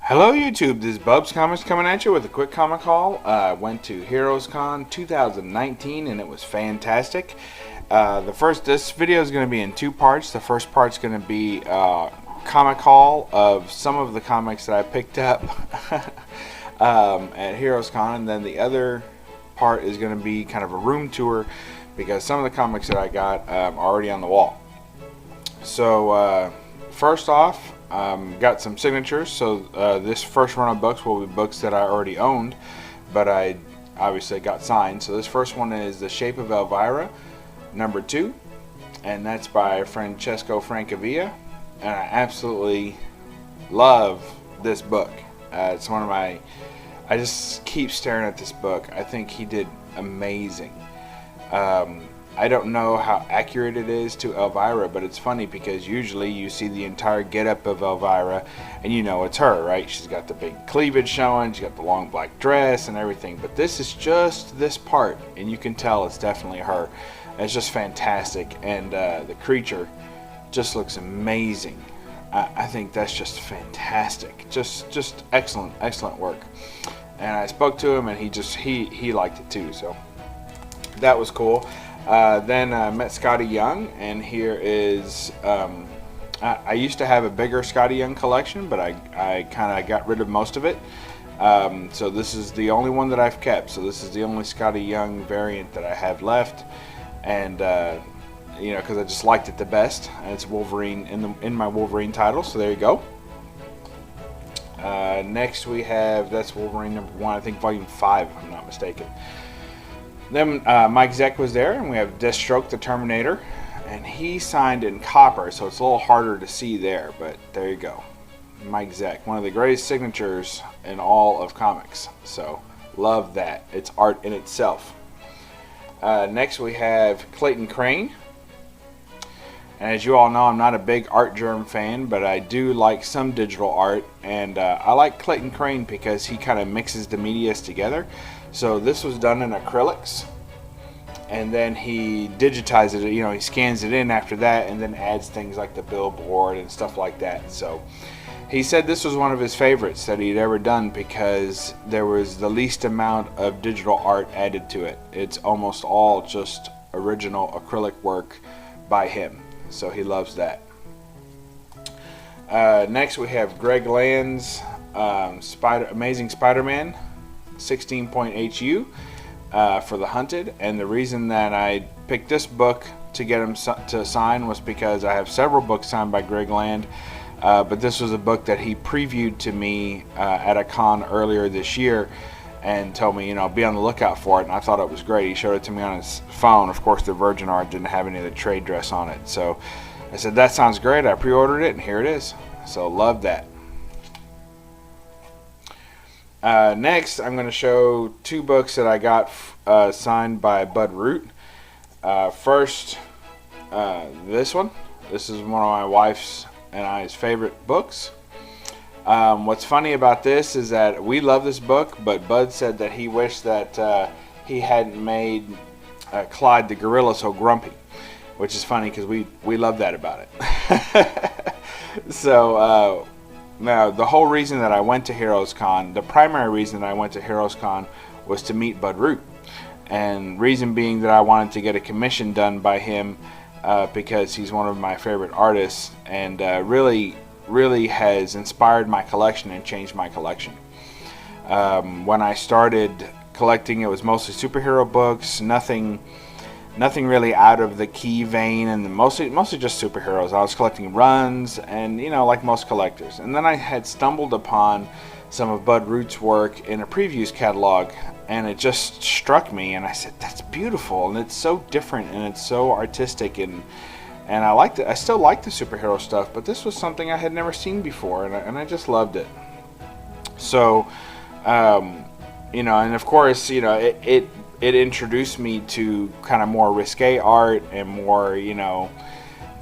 Hello YouTube, this is BUB'S Comics coming at you with a quick comic haul. I went to HeroesCon 2019 and it was fantastic. This video is going to be in two parts. The first part is going to be comic haul of some of the comics that I picked up at HeroesCon, and then the other part is going to be kind of a room tour because some of the comics that I got are already on the wall. So first off, got some signatures. So this first run of books will be books that I already owned, but I obviously got signed. So this first one is The Shape of Elvira, number 2, and that's by Francesco Francavilla, and I absolutely love this book. It's one of my, I just keep staring at this book. I think he did amazing. I don't know how accurate it is to Elvira, but it's funny because usually you see the entire getup of Elvira and you know it's her, right? She's got the big cleavage showing, she's got the long black dress and everything, but this is just this part and you can tell it's definitely her. It's just fantastic, and the creature just looks amazing. I think that's just fantastic. Just excellent work. And I spoke to him and he liked it too, so that was cool. Then I met Scotty Young, and here is, I used to have a bigger Scotty Young collection, but I kind of got rid of most of it. So this is the only one that I've kept. So this is the only Scotty Young variant that I have left, and you know, because I just liked it the best. And it's Wolverine in my Wolverine title. So there you go. Next we have, that's Wolverine number 1, I think volume 5 if I'm not mistaken. Then Mike Zeck was there, and we have Deathstroke the Terminator, and he signed in copper, so it's a little harder to see there, but there you go. Mike Zeck, one of the greatest signatures in all of comics, so love that. It's art in itself. Next we have Clayton Crane, and as you all know, I'm not a big Art Germ fan, but I do like some digital art, and I like Clayton Crane because he kind of mixes the medias together. So this was done in acrylics, and then he digitizes it, you know, he scans it in after that and then adds things like the billboard and stuff like that. So he said this was one of his favorites that he'd ever done because there was the least amount of digital art added to it. It's almost all just original acrylic work by him, so he loves that. Next we have Greg Land's Amazing Spider-Man 16-point HU for The Hunted, and the reason that I picked this book to get him to sign was because I have several books signed by Greg Land, but this was a book that he previewed to me at a con earlier this year and told me, you know, be on the lookout for it, and I thought it was great. He showed it to me on his phone. Of course, the Virgin Art didn't have any of the trade dress on it, so I said that sounds great. I pre-ordered it and here it is, so love that. Next, I'm going to show two books that I got signed by Bud Root. First, this one. This is one of my wife's and I's favorite books. What's funny about this is that we love this book, but Bud said that he wished that he hadn't made Clyde the gorilla so grumpy, which is funny because we love that about it. So now, the whole reason that I went to HeroesCon, the primary reason I went to HeroesCon was to meet Bud Root. And reason being that I wanted to get a commission done by him because he's one of my favorite artists and really has inspired my collection and changed my collection. When I started collecting, it was mostly superhero books, nothing really out of the key vein, and mostly just superheroes. I was collecting runs and, you know, like most collectors. And then I had stumbled upon some of Bud Root's work in a previews catalog, and it just struck me, and I said, that's beautiful, and it's so different, and it's so artistic, and I liked it. I still like the superhero stuff, but this was something I had never seen before, and I just loved it. So, you know, and of course, you know, it introduced me to kind of more risque art and more, you know,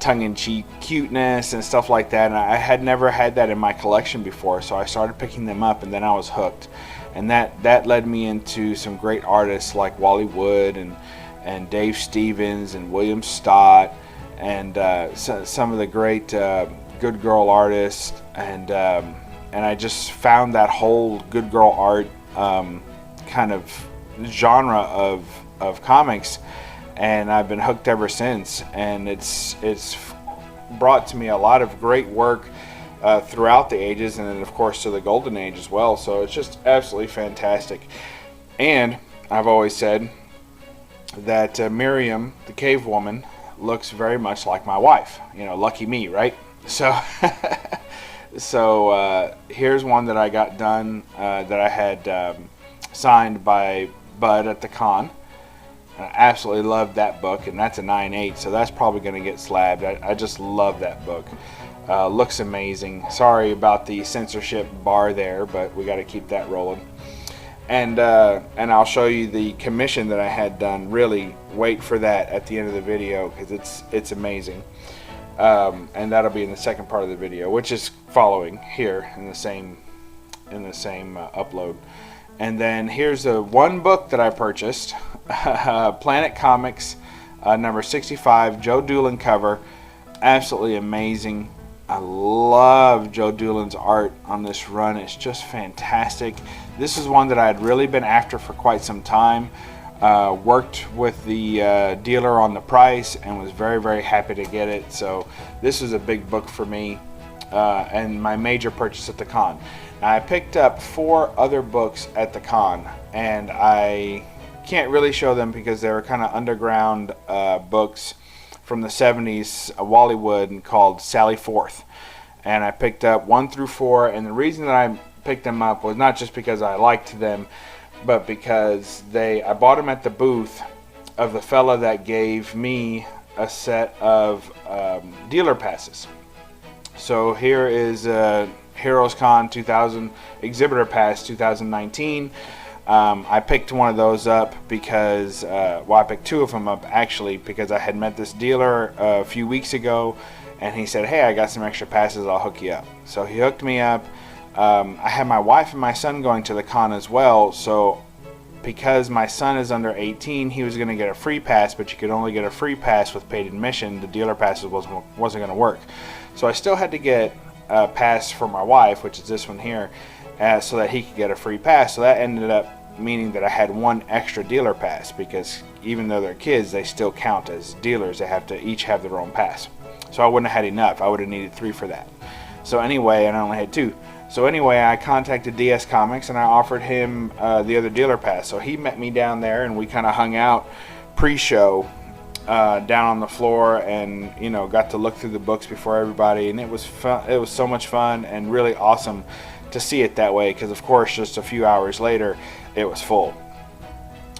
tongue-in-cheek cuteness and stuff like that, and I had never had that in my collection before, so I started picking them up, and then I was hooked, and that led me into some great artists like Wally Wood and Dave Stevens and William Stott and some of the great Good Girl artists, and I just found that whole good girl art kind of genre of comics, and I've been hooked ever since. And it's brought to me a lot of great work throughout the ages, and then of course to the golden age as well. So it's just absolutely fantastic. And I've always said that Miriam, the cave woman, looks very much like my wife. You know, lucky me, right? So here's one that I got done that I had signed by Bud at the con. I absolutely loved that book, and that's a 9/8, so that's probably going to get slabbed. I just love that book. Looks amazing. Sorry about the censorship bar there, but we got to keep that rolling. And I'll show you the commission that I had done. Really wait for that at the end of the video, because it's amazing. And that'll be in the second part of the video, which is following here in the same upload. And then here's the one book that I purchased, Planet Comics, number 65, Joe Doolan cover. Absolutely amazing. I love Joe Doolan's art on this run. It's just fantastic. This is one that I had really been after for quite some time. Worked with the dealer on the price and was very, very happy to get it. So this is a big book for me, and my major purchase at the con. Now, I picked up 4 other books at the con, and I can't really show them because they were kind of underground books from the 70s, Wallywood, called Sally Forth. And I picked up 1 through 4, and the reason that I picked them up was not just because I liked them, but because I bought them at the booth of the fella that gave me a set of dealer passes. So here is Heroes Con 2000 Exhibitor Pass 2019. I picked one of those up because, I picked 2 of them up actually, because I had met this dealer a few weeks ago, and he said, hey, I got some extra passes, I'll hook you up. So he hooked me up. I had my wife and my son going to the con as well, so because my son is under 18, he was going to get a free pass, but you could only get a free pass with paid admission. The dealer passes wasn't going to work. So I still had to get a pass for my wife, which is this one here, so that he could get a free pass. So that ended up meaning that I had 1 extra dealer pass, because even though they're kids, they still count as dealers. They have to each have their own pass. So I wouldn't have had enough. I would have needed 3 for that. So anyway, and I only had 2. So anyway, I contacted DS Comics and I offered him the other dealer pass. So he met me down there and we kind of hung out pre-show down on the floor, and got to look through the books before everybody, and it was fun. It was so much fun and really awesome to see it that way, because of course just a few hours later it was full.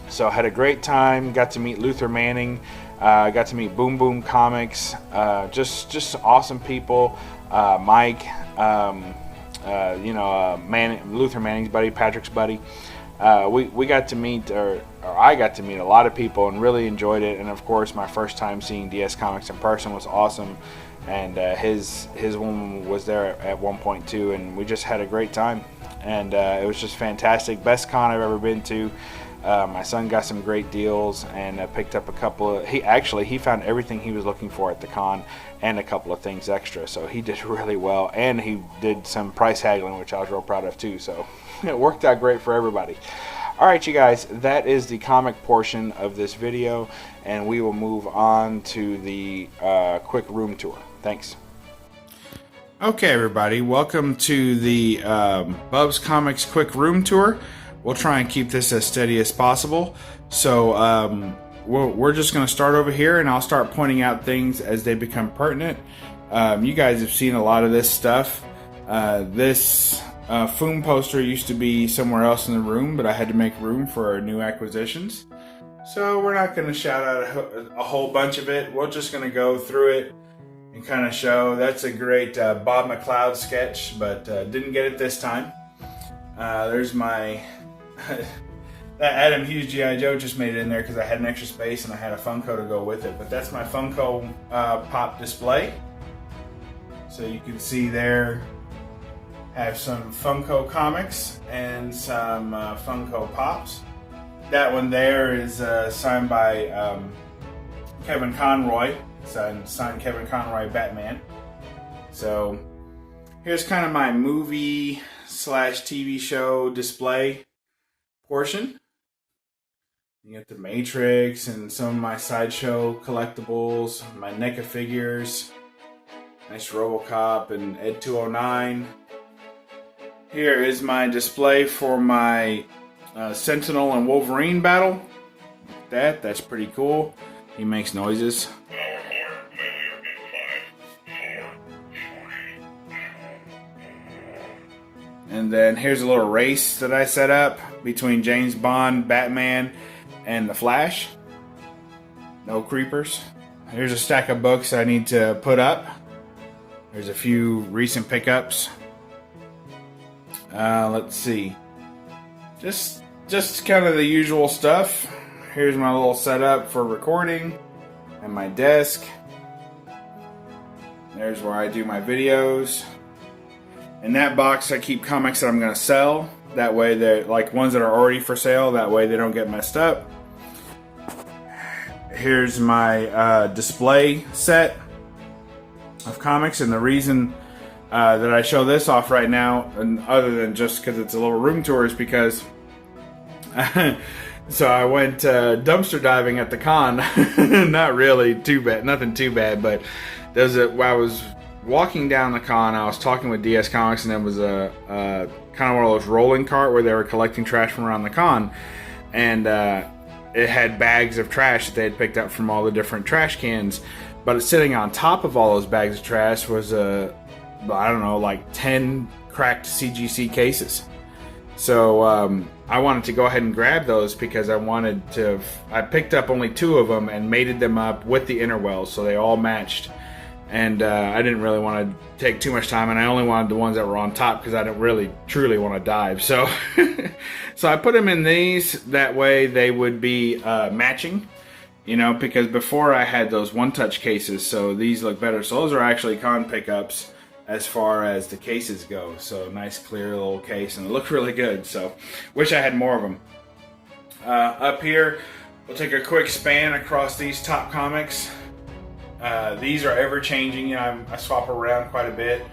So I had a great time. Got to meet Luther Manning. Got to meet Boom Boom Comics. Just awesome people. Mike. Luther Manning's buddy, Patrick's buddy. We got to meet, or I got to meet a lot of people and really enjoyed it. And of course, my first time seeing DS Comics in person was awesome. And his woman was there at one point too, and we just had a great time. And it was just fantastic. Best con I've ever been to. My son got some great deals and picked up a couple of, he found everything he was looking for at the con and a couple of things extra, so he did really well, and he did some price haggling, which I was real proud of too, so it worked out great for everybody. Alright you guys, that is the comic portion of this video, and we will move on to the quick room tour. Thanks. Okay everybody, welcome to the BUB'S Comics quick room tour. We'll try and keep this as steady as possible. So we're just going to start over here, and I'll start pointing out things as they become pertinent. You guys have seen a lot of this stuff. This Foom poster used to be somewhere else in the room, but I had to make room for our new acquisitions. So we're not going to shout out a whole bunch of it. We're just going to go through it and kind of show. That's a great Bob McLeod sketch, but didn't get it this time. There's my... that Adam Hughes G.I. Joe just made it in there because I had an extra space and I had a Funko to go with it. But that's my Funko Pop display. So you can see there, have some Funko comics and some Funko Pops. That one there is signed by Kevin Conroy. Signed Kevin Conroy Batman. So here's kind of my movie slash TV show display portion. You get the Matrix and some of my Sideshow collectibles, my NECA figures, nice RoboCop and Ed 209. Here is my display for my Sentinel and Wolverine battle. That's pretty cool. He makes noises. And then here's a little race that I set up between James Bond, Batman, and the Flash. No creepers. Here's a stack of books I need to put up. There's a few recent pickups. Let's see. Just kind of the usual stuff. Here's my little setup for recording and my desk. There's where I do my videos. In that box I keep comics that I'm going to sell. That way they're like ones that are already for sale. That way they don't get messed up. Here's my display set of comics, and the reason that I show this off right now, and other than just because it's a little room tour, is because so I went dumpster diving at the con. Not really too bad, nothing too bad, but I was walking down the con. I was talking with DS Comics, and there was a kind of one of those rolling cart where they were collecting trash from around the con, and it had bags of trash that they had picked up from all the different trash cans. But sitting on top of all those bags of trash was I don't know, like 10 cracked CGC cases. So I wanted to go ahead and grab those because I picked up only 2 of them and mated them up with the inner wells, so they all matched. And I didn't really want to take too much time, and I only wanted the ones that were on top because I didn't really truly want to dive. So so I put them in these, that way they would be matching, you know, because before I had those one-touch cases, so these look better. So those are actually con pickups as far as the cases go. So nice clear little case, and it looked really good. So wish I had more of them. Up here, we'll take a quick span across these top comics. These are ever changing. You know, I swap around quite a bit.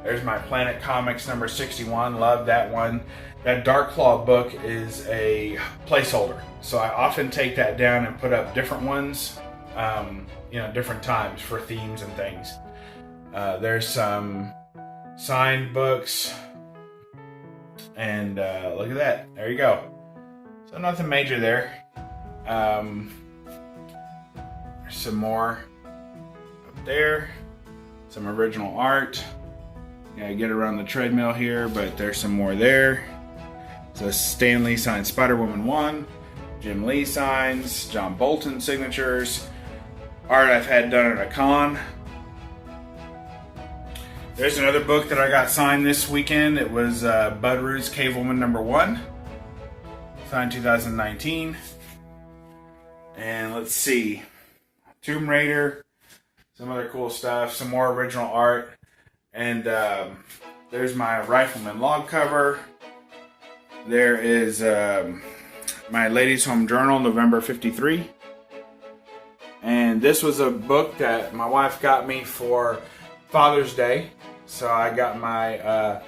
There's my Planet Comics number 61. Love that one. That Dark Claw book is a placeholder, so I often take that down and put up different ones, you know, different times for themes and things. There's some signed books, and look at that. There you go. So nothing major there. There's some more up there. Some original art. Yeah, get around the treadmill here, but there's some more there. So Stan Lee signed Spider-Woman 1, Jim Lee signs, John Bolton signatures, art I've had done at a con. There's another book that I got signed this weekend. It was Bud Root's Cave Woman number 1, signed 2019. And let's see, Tomb Raider, some other cool stuff, some more original art. And there's my Rifleman log cover. There is my Ladies Home Journal, November 53. And this was a book that my wife got me for Father's Day. So I got my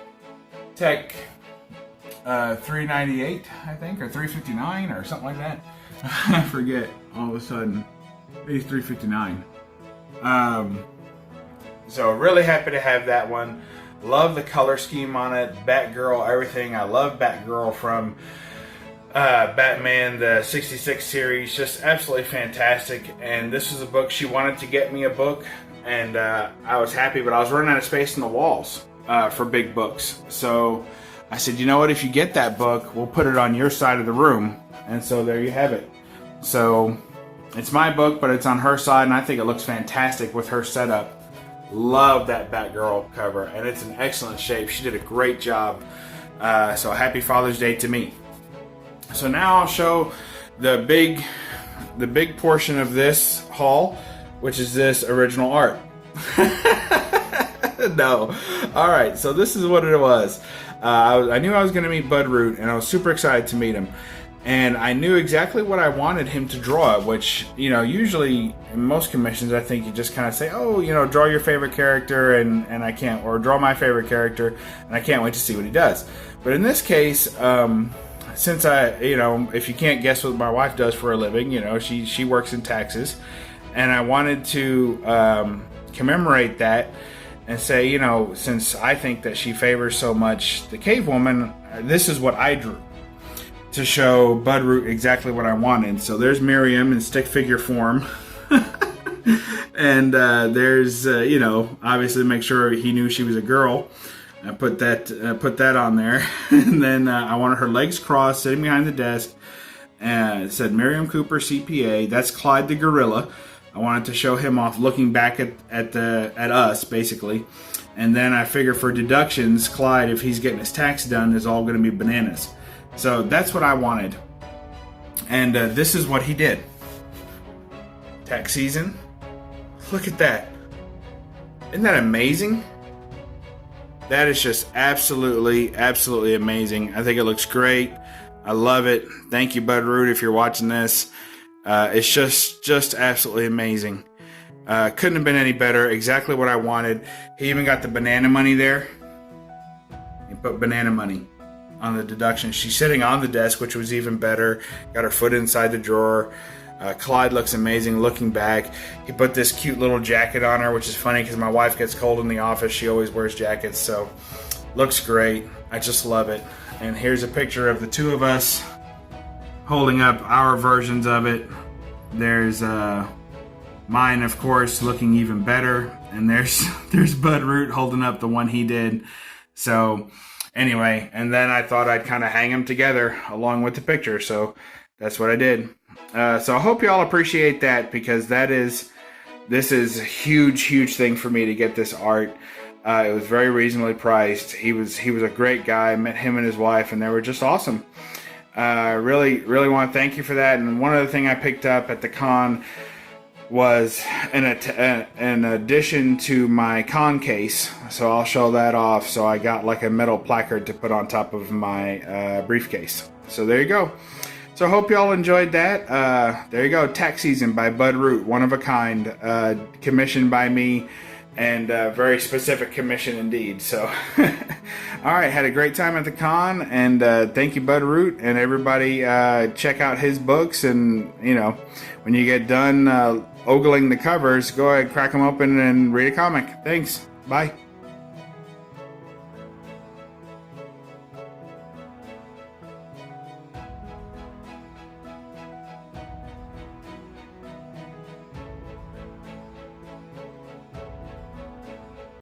Tech 398, I think, or 359 or something like that. I forget all of a sudden. Maybe 359. So really happy to have that one. Love the color scheme on it. Batgirl, everything. I love Batgirl from Batman, the 66 series. Just absolutely fantastic. And this was a book. She wanted to get me a book. And I was happy, but I was running out of space in the walls for big books. So I said, you know what? If you get that book, we'll put it on your side of the room. And so there you have it. So it's my book, but it's on her side. And I think it looks fantastic with her setup. Love that Batgirl cover, and it's in excellent shape. She did a great job. So happy Father's Day to me. So now I'll show the big portion of this haul, which is this original art. No. All right. So this is what it was. I knew I was going to meet Bud Root, and I was super excited to meet him. And I knew exactly what I wanted him to draw, which, you know, usually in most commissions, I think you just kind of say, oh, you know, draw your favorite character and I can't, or draw my favorite character and I can't wait to see what he does. But in this case, since you know, if you can't guess what my wife does for a living, you know, she works in taxes, and I wanted to commemorate that and say, you know, since I think that she favors so much the cave woman, this is what I drew to show Bud Root exactly what I wanted. So there's Miriam in stick figure form. And there's, you know, obviously make sure he knew she was a girl. I put that on there. And then I wanted her legs crossed, sitting behind the desk. And it said Miriam Cooper, CPA. That's Clyde the gorilla. I wanted to show him off looking back at us, basically. And then I figure for deductions, Clyde, if he's getting his tax done, is all going to be bananas. So that's what I wanted. And this is what he did. Tax season. Look at that. Isn't that amazing? That is just absolutely, absolutely amazing. I think it looks great. I love it. Thank you, Bud Root, if you're watching this. It's just absolutely amazing. Couldn't have been any better. Exactly what I wanted. He even got the banana money there. He put banana money on the deduction. She's sitting on the desk, which was even better. Got her foot inside the drawer. Clyde looks amazing looking back. He put this cute little jacket on her, which is funny because my wife gets cold in the office. She always wears jackets, so looks great. I just love it. And here's a picture of the two of us holding up our versions of it. There's mine, of course, looking even better. And there's Bud Root holding up the one he did. So anyway, and then I thought I'd kind of hang them together along with the picture. So that's what I did. So I hope y'all appreciate that, because this is a huge thing for me to get this art. It was very reasonably priced. He was a great guy. I met him and his wife, and they were just awesome. Really want to thank you for that. And one other thing I picked up at the con was an addition to my con case. So I'll show that off. So I got like a metal placard to put on top of my briefcase. So there you go. So I hope y'all enjoyed that. There you go. Tax Season by Bud Root. One of a kind. Commissioned by me. And very specific commission indeed. So, alright, had a great time at the con. And thank you, Bud Root. And everybody check out his books. And, you know, when you get done ogling the covers, go ahead, crack them open and read a comic. Thanks. Bye.